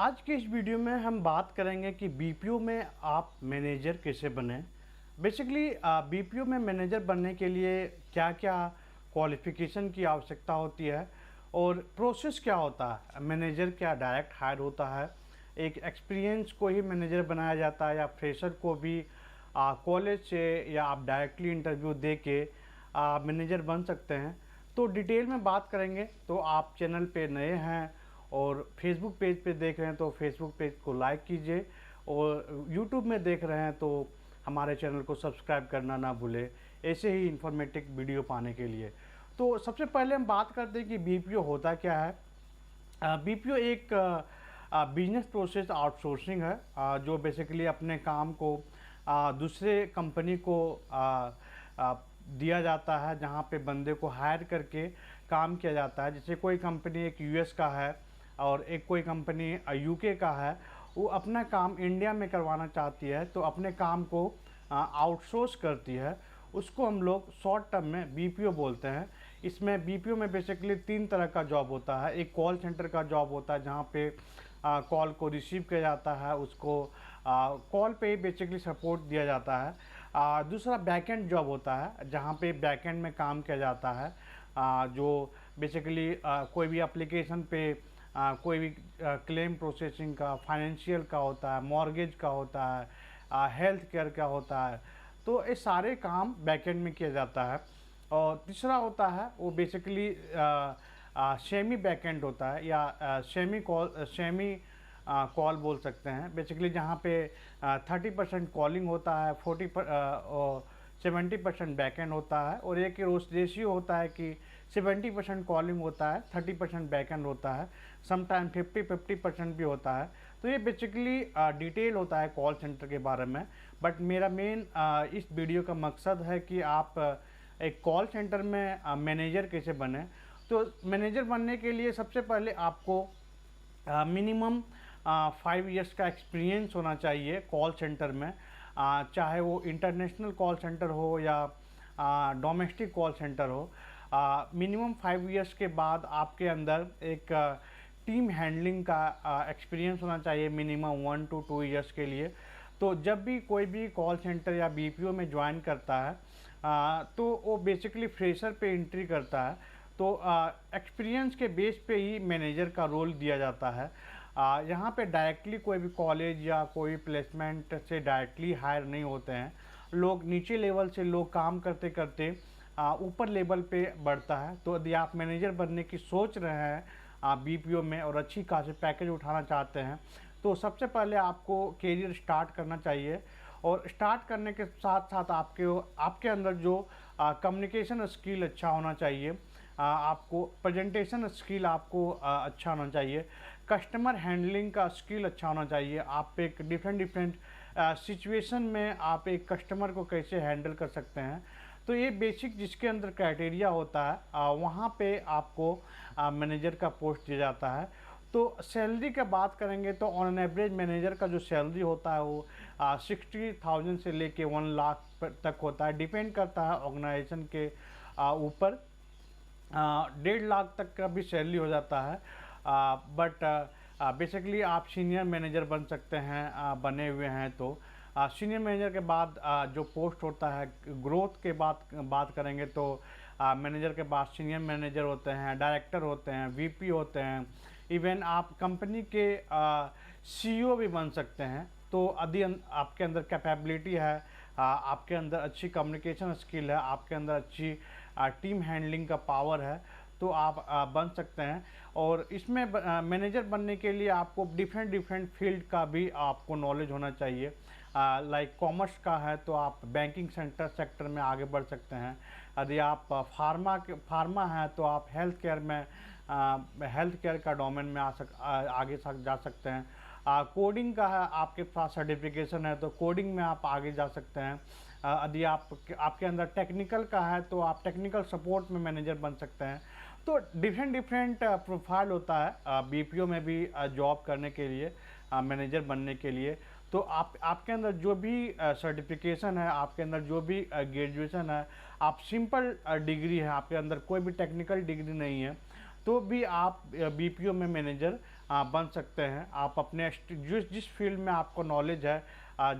आज के इस वीडियो में हम बात करेंगे कि बीपीओ में आप मैनेजर कैसे बने। बेसिकली बीपीओ में मैनेजर बनने के लिए क्या क्या क्वालिफ़िकेशन की आवश्यकता होती है और प्रोसेस क्या होता है। मैनेजर क्या डायरेक्ट हायर होता है, एक एक्सपीरियंस को ही मैनेजर बनाया जाता है या फ्रेशर को भी कॉलेज से या आप डायरेक्टली इंटरव्यू दे के मैनेजर बन सकते हैं। तो डिटेल में बात करेंगे। तो आप चैनल पे नए हैं और फेसबुक पेज पे देख रहे हैं तो फेसबुक पेज को लाइक कीजिए, और यूट्यूब में देख रहे हैं तो हमारे चैनल को सब्सक्राइब करना ना भूलें ऐसे ही इंफॉर्मेटिव वीडियो पाने के लिए। तो सबसे पहले हम बात करते हैं कि बीपीओ होता क्या है। बीपीओ एक बिजनेस प्रोसेस आउटसोर्सिंग है, जो बेसिकली अपने काम को दूसरे कंपनी को दिया जाता है, जहाँ पे बंदे को हायर करके काम किया जाता है। जैसे कोई कंपनी एक यूएस का है और एक कोई कंपनी यूके का है, वो अपना काम इंडिया में करवाना चाहती है तो अपने काम को आउटसोर्स करती है। उसको हम लोग शॉर्ट टर्म में बीपीओ बोलते हैं। इसमें बीपीओ में बेसिकली 3 तरह का जॉब होता है। एक कॉल सेंटर का जॉब होता है जहाँ पे कॉल को रिसीव किया जाता है, उसको कॉल पे ही बेसिकली सपोर्ट दिया जाता है। दूसरा बैकएंड जॉब होता है जहाँ पे बैकएंड में काम किया जाता है, जो बेसिकली कोई भी एप्लीकेशन पे कोई भी क्लेम प्रोसेसिंग का, फाइनेंशियल का होता है, मॉर्गेज का होता है, हेल्थ केयर का होता है। तो ये सारे काम बैकएंड में किया जाता है। और तीसरा होता है वो बेसिकली सेमी बैकएंड होता है या सेमी कॉल बोल सकते हैं। बेसिकली जहाँ पे 30% कॉलिंग होता है, 70% बैकएंड होता है, और एक रेशियो होता है कि 70% कॉलिंग होता है, 30% बैकएंड होता है, समटाइम 50% भी होता है। तो ये बेसिकली डिटेल होता है कॉल सेंटर के बारे में। बट मेरा मेन इस वीडियो का मकसद है कि आप एक कॉल सेंटर में मैनेजर कैसे बने। तो मैनेजर बनने के लिए सबसे पहले आपको मिनिमम 5 इयर्स का एक्सपीरियंस होना चाहिए कॉल सेंटर में, चाहे वो इंटरनेशनल कॉल सेंटर हो या डोमेस्टिक कॉल सेंटर हो। मिनिमम 5 इयर्स के बाद आपके अंदर एक टीम हैंडलिंग का एक्सपीरियंस होना चाहिए, मिनिमम 1 to 2 इयर्स के लिए। तो जब भी कोई भी कॉल सेंटर या बीपीओ में ज्वाइन करता है तो वो बेसिकली फ्रेशर पे एंट्री करता है। तो एक्सपीरियंस के बेस पे ही मैनेजर का रोल दिया जाता है। यहाँ पे डायरेक्टली कोई भी कॉलेज या कोई प्लेसमेंट से डायरेक्टली हायर नहीं होते हैं लोग। नीचे लेवल से लोग काम करते करते ऊपर लेवल पे बढ़ता है। तो यदि आप मैनेजर बनने की सोच रहे हैं बीपीओ में और अच्छी खासी पैकेज उठाना चाहते हैं तो सबसे पहले आपको करियर स्टार्ट करना चाहिए। और स्टार्ट करने के साथ साथ आपके अंदर जो कम्युनिकेशन स्किल अच्छा होना चाहिए, आपको प्रेजेंटेशन स्किल आपको अच्छा होना चाहिए, कस्टमर हैंडलिंग का स्किल अच्छा होना चाहिए। आप एक डिफरेंट सिचुएशन में आप एक कस्टमर को कैसे हैंडल कर सकते हैं। तो ये बेसिक जिसके अंदर क्राइटेरिया होता है वहाँ पे आपको मैनेजर का पोस्ट दिया जाता है। तो सैलरी का बात करेंगे तो ऑन एन एवरेज मैनेजर का जो सैलरी होता है वो 60,000 से लेके 1 लाख तक होता है। डिपेंड करता है ऑर्गेनाइजेशन के ऊपर। 1.5 लाख तक का भी सैलरी हो जाता है। बट बेसिकली आप सीनियर मैनेजर बन सकते हैं बने हुए हैं तो। सीनियर मैनेजर के बाद जो पोस्ट होता है, ग्रोथ के बात करेंगे तो मैनेजर के बाद सीनियर मैनेजर होते हैं, डायरेक्टर होते हैं, वीपी होते हैं, इवन आप कंपनी के सीईओ भी बन सकते हैं। तो यदि आपके अंदर कैपेबिलिटी है, आपके अंदर अच्छी कम्युनिकेशन स्किल है, आपके अंदर अच्छी टीम हैंडलिंग का पावर है तो आप बन सकते हैं। और इसमें मैनेजर बनने के लिए आपको डिफरेंट फील्ड का भी आपको नॉलेज होना चाहिए। लाइक कॉमर्स का है तो आप बैंकिंग सेक्टर में आगे बढ़ सकते हैं। यदि आप फार्मा है तो आप हेल्थ केयर का डोमेन में आगे जा सकते हैं। कोडिंग का है, आपके पास सर्टिफिकेशन है तो कोडिंग में आप आगे जा सकते हैं। यदि आपके अंदर टेक्निकल का है तो आप टेक्निकल सपोर्ट में मैनेजर बन सकते हैं। तो डिफरेंट प्रोफाइल होता है बीपीओ में भी जॉब करने के लिए, मैनेजर बनने के लिए। तो आपके अंदर जो भी सर्टिफिकेशन है, आपके अंदर जो भी ग्रेजुएशन है, आप सिंपल डिग्री है, आपके अंदर कोई भी टेक्निकल डिग्री नहीं है तो भी आप बीपीओ में मैनेजर बन सकते हैं। आप अपने जिस फील्ड में आपको नॉलेज है,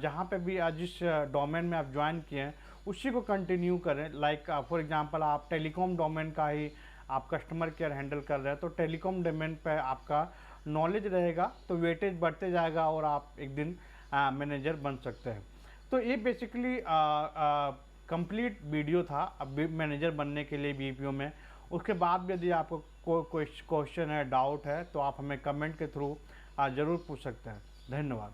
जहाँ पे भी जिस डोमेन में आप ज्वाइन किए हैं उसी को कंटिन्यू करें। लाइक फॉर एग्जांपल आप टेलीकॉम डोमेन का ही आप कस्टमर केयर हैंडल कर रहे हैं, तो टेलीकॉम डोमेन पे आपका नॉलेज रहेगा तो वेटेज बढ़ते जाएगा और आप एक दिन मैनेजर बन सकते हैं। तो ये बेसिकली कंप्लीट वीडियो था अब मैनेजर बनने के लिए बीपीओ में। उसके बाद भी यदि आपको कोई क्वेश्चन है, डाउट है, तो आप हमें कमेंट के थ्रू ज़रूर पूछ सकते हैं। धन्यवाद।